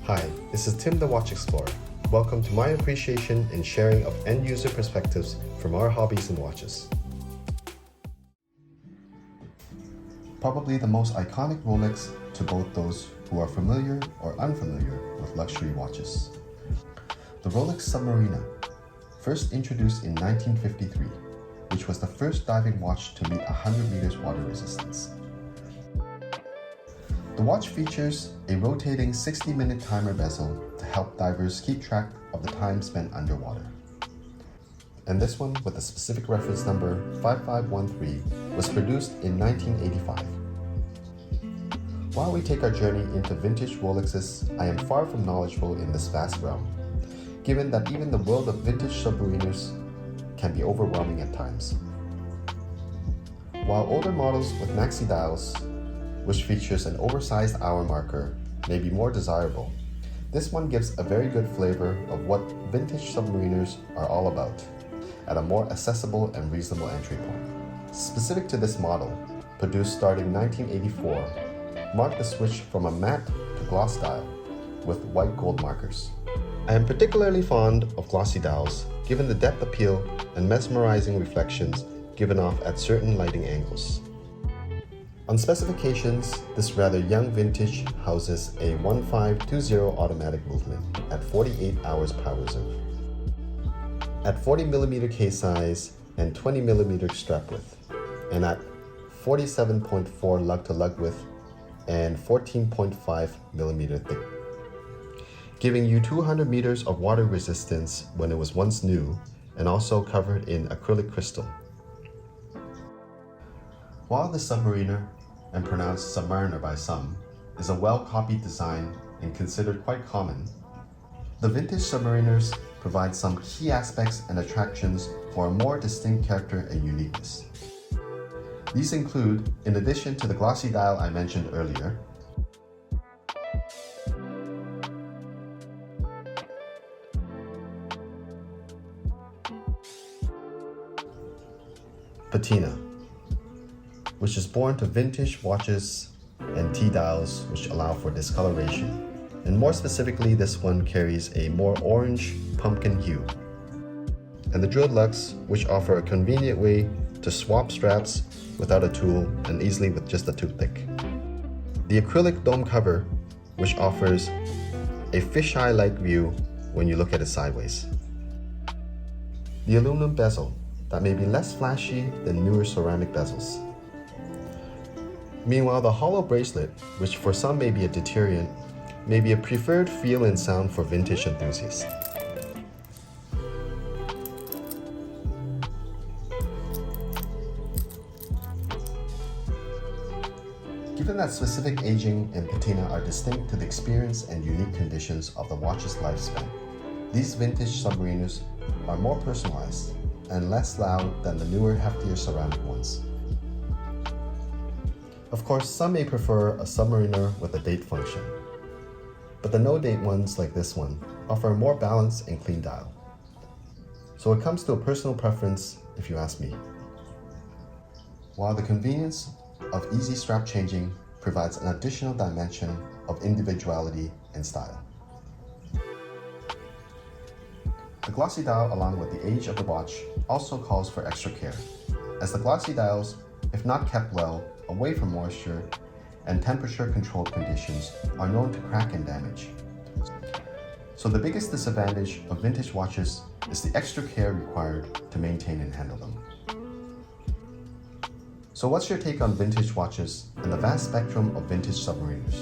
Hi, this is Tim the Watch Explorer. Welcome to my appreciation and sharing of end-user perspectives from our hobbies and watches. Probably the most iconic Rolex to both those who are familiar or unfamiliar with luxury watches. The Rolex Submariner, first introduced in 1953, which was the first diving watch to meet 100 meters water resistance. The watch features a rotating 60-minute timer bezel to help divers keep track of the time spent underwater. And this one, with a specific reference number 5513, was produced in 1985. While we take our journey into vintage Rolexes, I am far from knowledgeable in this vast realm, given that even the world of vintage submariners can be overwhelming at times. While older models with maxi-dials, which features an oversized hour marker, may be more desirable, this one gives a very good flavor of what vintage submariners are all about, at a more accessible and reasonable entry point. Specific to this model, produced starting 1984, marked the switch from a matte to gloss dial with white gold markers. I am particularly fond of glossy dials, given the depth appeal and mesmerizing reflections given off at certain lighting angles. On specifications, this rather young vintage houses a 1520 automatic movement at 48 hours power reserve, at 40mm case size and 20mm strap width, and at 47.4 lug-to-lug width and 14.5mm thick, giving you 200 meters of water resistance when it was once new and also covered in acrylic crystal. While the Submariner, and pronounced Submariner by some, is a well-copied design and considered quite common, the vintage Submariners provide some key aspects and attractions for a more distinct character and uniqueness. These include, in addition to the glossy dial I mentioned earlier, patina, which is born to vintage watches, and T-dials, which allow for discoloration. And more specifically, this one carries a more orange pumpkin hue. And the drilled lugs, which offer a convenient way to swap straps without a tool and easily with just a toothpick. The acrylic dome cover, which offers a fisheye-like view when you look at it sideways. The aluminum bezel, that may be less flashy than newer ceramic bezels. Meanwhile, the hollow bracelet, which for some may be a deterrent, may be a preferred feel and sound for vintage enthusiasts. Given that specific aging and patina are distinct to the experience and unique conditions of the watch's lifespan, these vintage submariners are more personalized and less loud than the newer, heftier ceramic ones. Of course, some may prefer a Submariner with a date function, but the no-date ones like this one offer a more balanced and clean dial. So it comes to a personal preference if you ask me. While the convenience of easy strap changing provides an additional dimension of individuality and style. The glossy dial, along with the age of the watch, also calls for extra care, as the glossy dials, if not kept well away from moisture and temperature-controlled conditions, are known to crack and damage. So the biggest disadvantage of vintage watches is the extra care required to maintain and handle them. So what's your take on vintage watches and the vast spectrum of vintage submariners?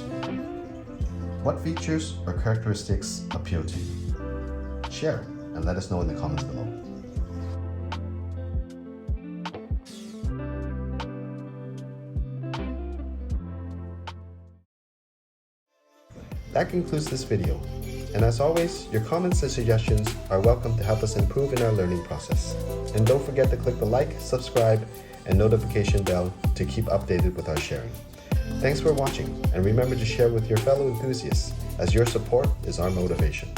What features or characteristics appeal to you? Share and let us know in the comments below. That concludes this video, and as always, your comments and suggestions are welcome to help us improve in our learning process. And don't forget to click the like, subscribe, and notification bell to keep updated with our sharing. Thanks for watching, and remember to share with your fellow enthusiasts, as your support is our motivation.